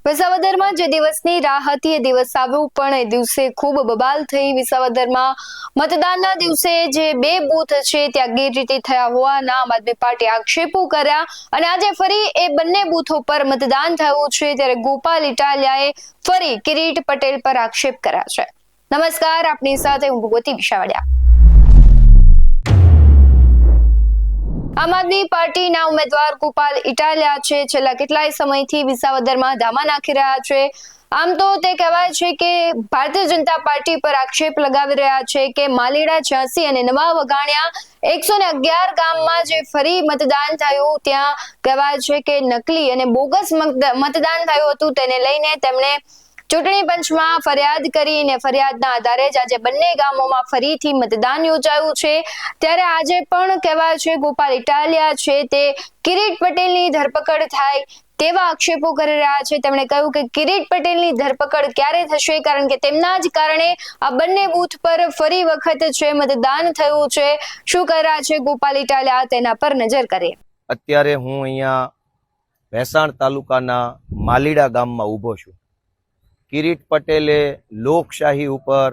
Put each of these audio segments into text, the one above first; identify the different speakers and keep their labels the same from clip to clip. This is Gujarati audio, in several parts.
Speaker 1: વિસાવદરમાં જે દિવસની રાહ હતી એ દિવસ આવ્યો, પણ એ દિવસે ખૂબ બબાલ થઈ। વિસાવદરમાં મતદાનના દિવસે જે બે બૂથ છે ત્યાં ગેરરીતિ થયા હોવાના આમ આદમી પાર્ટી આક્ષેપો કર્યા અને આજે ફરી એ બંને બૂથો પર મતદાન થયું છે। ત્યારે ગોપાલ ઇટાલિયાએ ફરી કિરીટ પટેલ પર આક્ષેપ કર્યા છે। નમસ્કાર, આપની સાથે હું ભગવતી વિસાવડિયા। આમ આદમી પાર્ટીના ઉમેદવાર ગોપાલ ઇટાલિયા છે છેલ્લા કેટલાય સમયથી વિસાવદરમાં ધામા નાખી રહ્યા છે। આમ તો તે કહેવાય છે કે ભારતીય જનતા પાર્ટી પર આક્ષેપ લગાવી રહ્યા છે કે માલીડા 86 અને નવા વઘાણિયા 111 ગામમાં જે ફરી મતદાન થયું ત્યાં કહેવાય છે કે નકલી અને બોગસ મતદાન થયું હતું। તેને લઈને તેમણે ચૂંટણી પંચમાં ફરિયાદ કરીને ફરિયાદના આધારે જ આજે બંને ગામોમાં ફરીથી મતદાન યોજાયું છે। ત્યારે આજે પણ કહેવાય છે ગોપાલ ઇટાલિયા છે તે કિરીટ પટેલની ધરપકડ થાય તેવા આક્ષેપો કરી રહ્યા છે। તેમણે કહ્યું કે કિરીટ પટેલની ધરપકડ ક્યારે થશે, કારણ કે તેમના જ કારણે આ બંને બૂથ પર ફરી વખત છે મતદાન થયું છે। શું કહી રહ્યા છે ગોપાલ ઇટાલિયા તેના પર નજર કરીએ।
Speaker 2: અત્યારે હું અહીંયા ભેસાણ તાલુકાના માલીડા ગામમાં ઊભો છું। કિરીટ પટેલે લોકશાહી ઉપર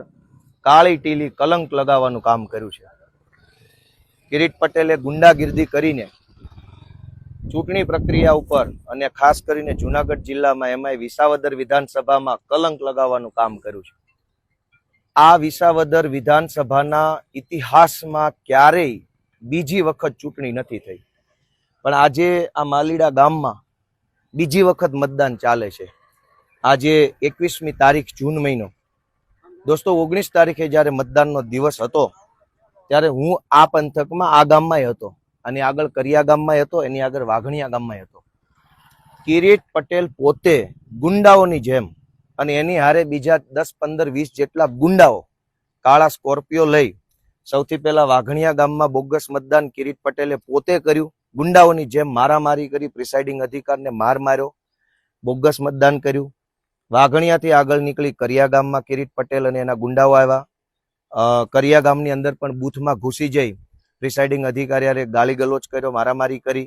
Speaker 2: કાળી ટીલી કલંક લગાવવાનું કામ કર્યું છે। કિરીટ પટેલે ગુંડાગીર્દી કરીને ચૂંટણી પ્રક્રિયા ઉપર અને ખાસ કરીને જુનાગઢ જિલ્લામાં એમાંય વિસાવદર વિધાનસભામાં કલંક લગાવવાનું કામ કર્યું છે। આ વિસાવદર વિધાનસભાના ઇતિહાસમાં ક્યારેય બીજી વખત ચૂંટણી નથી થઈ, પણ આજે આ માલીડા ગામમાં બીજી વખત મતદાન ચાલે છે। આજે 21મી તારીખ જૂન મહિનો, દોસ્તો 19 તારીખે જ્યારે મતદાનનો દિવસ હતો ત્યારે હું આ પંથકમાં આ ગામમાં હતો અને આગળ કરિયા ગામમાં હતો, એની આગળ વાઘણિયા ગામમાં હતો। કિરીટ પટેલ પોતે ગુંડાઓની જેમ અને એની હારે બીજા 10, 15, 20 જેટલા ગુંડાઓ કાળા સ્કોર્પિયો લઈ સૌથી પહેલા વાઘણિયા ગામમાં બોગસ મતદાન કિરીટ પટેલે પોતે કર્યું। ગુંડાઓની જેમ મારામારી કરી, પ્રિસાઇડિંગ અધિકારને માર માર્યો, બોગસ મતદાન કર્યું। વાઘણિયાથી આગળ નીકળી કરિયા ગામમાં કિરીટ પટેલ અને એના ગુંડાઓ આવ્યા। કરિયા ગામની અંદર પણ બૂથમાં ઘૂસી જઈ પ્રિસાઇડિંગ અધિકારીએ ગાળી ગલોચ કર્યો, મારામારી કરી।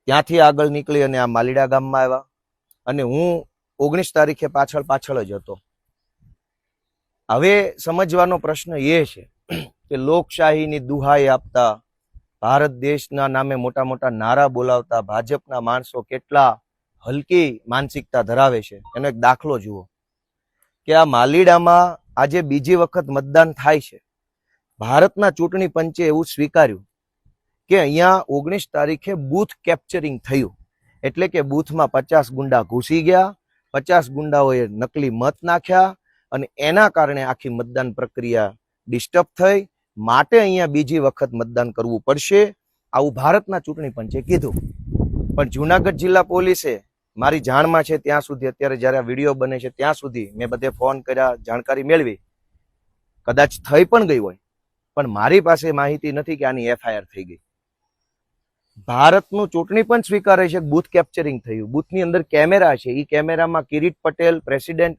Speaker 2: ત્યાંથી આગળ નીકળી અને આ માલીડા ગામમાં આવ્યા અને હું 19 તારીખે પાછળ જ હતો। હવે સમજવાનો પ્રશ્ન એ છે કે લોકશાહીની દુહાઈ આપતા, ભારત દેશના નામે મોટા મોટા નારા બોલાવતા ભાજપના માણસો કેટલા હલકી માનસિકતા ધરાવે છે એનો એક દાખલો જુઓ કે આ માલીડામાં આજે બીજી વખત મતદાન થાય છે। ભારતના ચૂંટણી પંચે એવું સ્વીકાર્યું કે અહીંયા 19 તારીખે બૂથ કેપ્ચરિંગ થયું, એટલે કે બૂથમાં 50 ગુંડા ઘૂસી ગયા, 50 ગુંડાઓએ નકલી મત નાખ્યા અને એના કારણે આખી મતદાન પ્રક્રિયા ડિસ્ટર્બ થઈ, માટે અહીંયા બીજી વખત મતદાન કરવું પડશે, આવું ભારતના ચૂંટણી પંચે કીધું। પણ જુનાગઢ જિલ્લા પોલીસે મારી જાણમાં છે ત્યાં સુધી, અત્યારે જ્યારે આ વિડીયો બને છે ત્યાં સુધી મેં બધે ફોન કર્યા, જાણકારી મેળવી, કદાચ થઈ પણ ગઈ હોય પણ મારી પાસે માહિતી નથી કે આની FIR થઈ ગઈ। ભારતનું ચૂંટણી પણ સ્વીકારે છે કે બૂથ કેપ્ચરિંગ થયું, બૂથની અંદર કેમેરા છે, એ કેમેરામાં કિરીટ પટેલ પ્રેસિડેન્ટ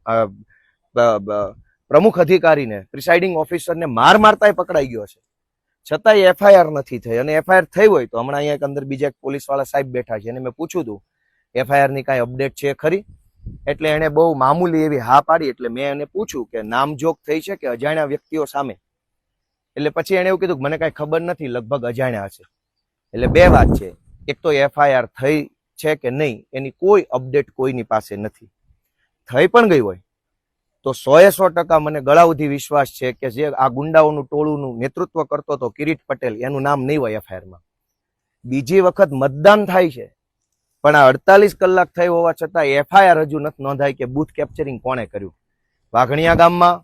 Speaker 2: પ્રમુખ અધિકારીને પ્રિસાઇડિંગ ઓફિસરને મારતાય પકડાઈ ગયો છે, છતાંય FIR નથી થઈ। અને FIR થઈ હોય તો હમણાં અહીંયા અંદર બીજા પોલીસ વાળા સાહેબ બેઠા છે અને મેં પૂછ્યું હતું FIR ની કાંઈ અપડેટ છે ખરી? એટલે એને બહુ મામૂલી એવી હા પાડી। એટલે મેં એને પૂછ્યું કે નામજોગ થઈ છે કે અજાણ્યા વ્યક્તિઓ સામે? એટલે પછી એને એવું કીધું કે મને કાંઈ ખબર નથી, લગભગ અજાણ્યા હશે। એટલે બે વાત છે, એક તો FIR થઈ છે કે નહીં એની કોઈ અપડેટ કોઈની પાસે નથી, થઈ પણ ગઈ હોય તો 100% મને ગળાઉધી વિશ્વાસ છે કે જે આ ગુંડાઓનું ટોળુંનું નેતૃત્વ કરતો હતો કિરીટ પટેલ, એનું નામ નહીં હોય FIR-માં। બીજી વખત મતદાન થાય છે પણ આ 48 કલાક થઈ હોવા છતાં FIR હજુ નથી નોંધાઈ કે બૂથ કેપ્ચરિંગ કોણે કર્યું। વાઘણિયા ગામમાં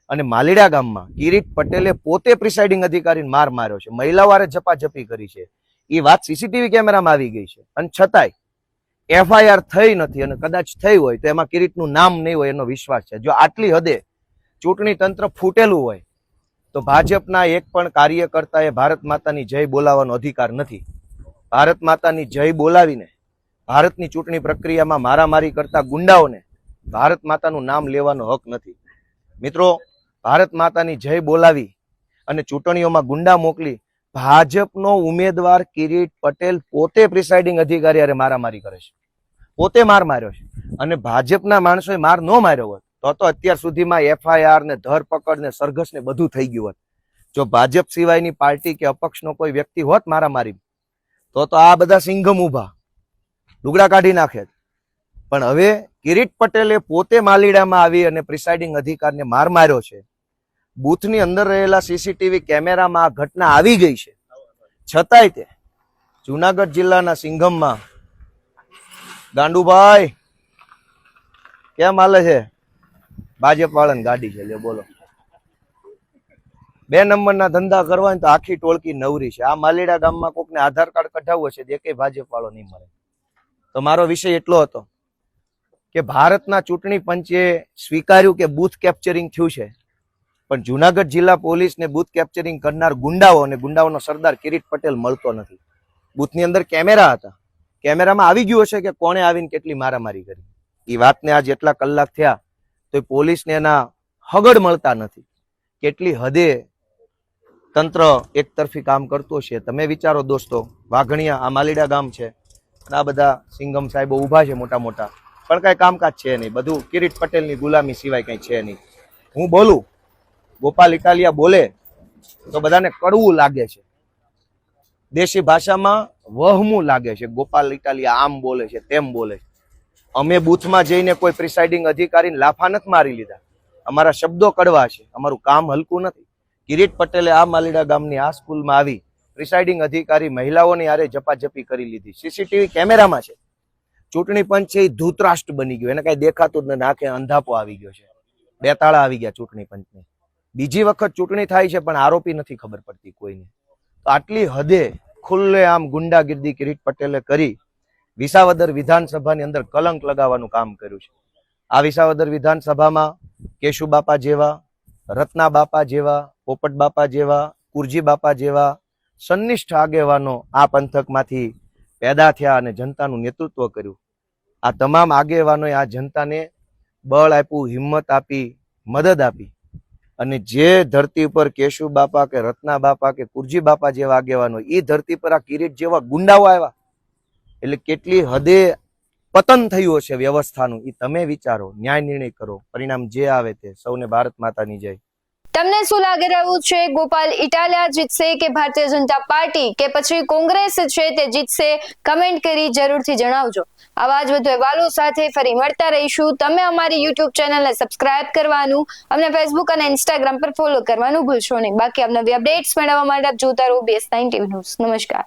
Speaker 2: અને માલીડા ગામમાં કિરીટ પટેલે પોતે પ્રિસાઇડિંગ અધિકારીને માર માર્યો છે, મહિલાવારે ઝપાઝપી કરી છે, એ વાત CCTV કેમેરામાં આવી ગઈ છે અને છતાંય FIR થઈ નથી અને કદાચ થઈ હોય તો એમાં કિરીટનું નામ નહીં હોય એનો વિશ્વાસ છે। જો આટલી હદે ચૂંટણી તંત્ર ફૂટેલું હોય તો ભાજપના એક પણ કાર્યકર્તાએ ભારત માતાની જય બોલાવવાનો અધિકાર નથી। ભારત માતાની જય બોલાવીને ભારતની ચૂંટણી પ્રક્રિયામાં મારામારી કરતા ગુંડાઓને ભારત માતાનું નામ લેવાનો હક નથી। મિત્રો, ભારત માતાની જય બોલાવી અને ચૂંટણીઓમાં ગુંડા મોકલી ભાજપનો ઉમેદવાર કિરીટ પટેલ પોતે પ્રિસાઇડિંગ અધિકારી હારે મારામારી કરે છે, પોતે માર માર્યો છે. અને ભાજપના માણસોએ માર ન માર્યો હોત તો અત્યાર સુધીમાં FIR ને ધરપકડ ને સરઘસ ને બધું થઈ ગયું હોત. જો ભાજપ સિવાયની પાર્ટી કે અપક્ષનો કોઈ વ્યક્તિ હોત મારામારી તો આ બધા સિંઘમ ઉભા લુગડા કાઢી નાખે. પણ હવે કિરીટ પટેલે પોતે માલીડામાં આવી અને પ્રિસાઇડિંગ અધિકારને માર માર્યો છે. બૂથની અંદર રહેલા CCTV કેમેરામાં આ ઘટના આવી ગઈ છે. છતાંય તે જુનાગઢ જિલ્લાના સિંઘમમાં ગાંડુભાઈ કેમ હાલે છે? ભાજપ વાળાની ગાડી છે, લે બોલો. 2 નંબરના ધંધા કરવા હોય તો આખી ટોળકી નવરી છે. આ માલીડા ગામમાં કોકને આધાર કાર્ડ કઢાવવું છે એકે ભાજપ વાળો નહીં મળે. તો મારો વિષય એટલો હતો કે ભારતના ચૂંટણી પંચે સ્વીકાર્યું કે બૂથ કેપ્ચરિંગ થયું છે, પણ જુનાગઢ જિલ્લા પોલીસને બૂથ કેપ્ચરિંગ કરનાર ગુંડાઓ અને ગુંડાઓનો સરદાર કિરીટ પટેલ મળતો નથી. બૂથની અંદર કેમેરા હતા, કેમેરામાં આવી ગયું હશે કે કોણે આવીને કેટલી મારામારી કરી. એ વાતને આ જેટલા કલાક થયા તો પોલીસને એના હગડ મળતા નથી. કેટલી હદે તંત્ર એક તરફી કામ કરતો છે. તમે વિચારો દોસ્તો, વાઘણિયા આ માલીડા ગામ છે, આ બધા સિંઘમ સાહેબો ઉભા છે મોટા મોટા, પણ કઈ કામકાજ છે નહીં. બધું કિરીટ પટેલની ગુલામી સિવાય કઈ છે નહીં. હું બોલું, ગોપાલ ઇટાલિયા બોલે તો બધાને કડવું લાગે છે, દેશી ભાષામાં વહમું લાગે છે. ગોપાલ ઇટાલિયા આમ બોલે છે, તેમ બોલે છે. અમે બૂથમાં જઈને કોઈ પ્રિસાઇડિંગ અધિકારીને લાફા નથી મારી લીધા. અમારા શબ્દો કડવા છે, અમારું કામ હલકું નથી. કિરીટ પટેલે આ માલીડા ગામની આ સ્કૂલમાં આવી પ્રિસાઇડિંગ અધિકારી મહિલાઓની હારે ઝપાઝપી કરી લીધી. CCTV કેમેરામાં છે. ચૂંટણી પંચ છે એ ધૂતરાષ્ટ્ર બની ગયો, એને કઈ દેખાતું જ નથી. આંખે અંધાપો આવી ગયો છે. 2 તાળા આવી ગયા ચૂંટણી પંચને. બીજી વખત ચૂંટણી થાય છે પણ આરોપી નથી ખબર પડતી કોઈને. તો આટલી હદે ખુલ્લે આમ ગુંડાગીર્દી કિરીટ પટેલે કરી વિસાવદર વિધાનસભાની અંદર કલંક લગાવવાનું કામ કર્યું છે. આ વિસાવદર વિધાનસભામાં કેશુ બાપા જેવા, રત્ના બાપા જેવા, પોપટ બાપા જેવા, કુરજી બાપા જેવા સન્નિષ્ઠ આગેવાનો આ પંથકમાંથી પેદા થયા અને જનતાનું નેતૃત્વ કર્યું. આ તમામ આગેવાનોએ આ જનતાને બળ આપ્યું, હિંમત આપી, મદદ આપી. અને જે ધરતી ઉપર કેશુ બાપા કે રત્ના બાપા કે કુરજી બાપા જેવા આગેવાનો, એ ધરતી પર આ કિરીટ જેવા ગુંડાઓ આવ્યા. એટલે કેટલી હદે પતન થયું હશે વ્યવસ્થાનું, એ તમે વિચારો, ન્યાય નિર્ણય કરો. પરિણામ જે આવે તે. સૌને ભારત માતાની જય.
Speaker 1: તમને શું લાગી રહ્યું છે? ગોપાલ ઇટાલિયા જીતશે કે ભારતીય જનતા પાર્ટી કે પછી કોંગ્રેસ છે તે જીતશે? કમેન્ટ કરી જરૂરથી જણાવજો. આવા જ વધુ અહેવાલો સાથે ફરી મળતા રહીશું. તમે અમારી YouTube ચેનલને સબસ્ક્રાઇબ કરવાનું, અમને Facebook અને Instagram પર ફોલો કરવાનું ભૂલશો નહીં. બાકી નવી અપડેટ્સ મેળવવા માટે આપ જોતા રહો BS9 TV ન્યૂઝ. નમસ્કાર.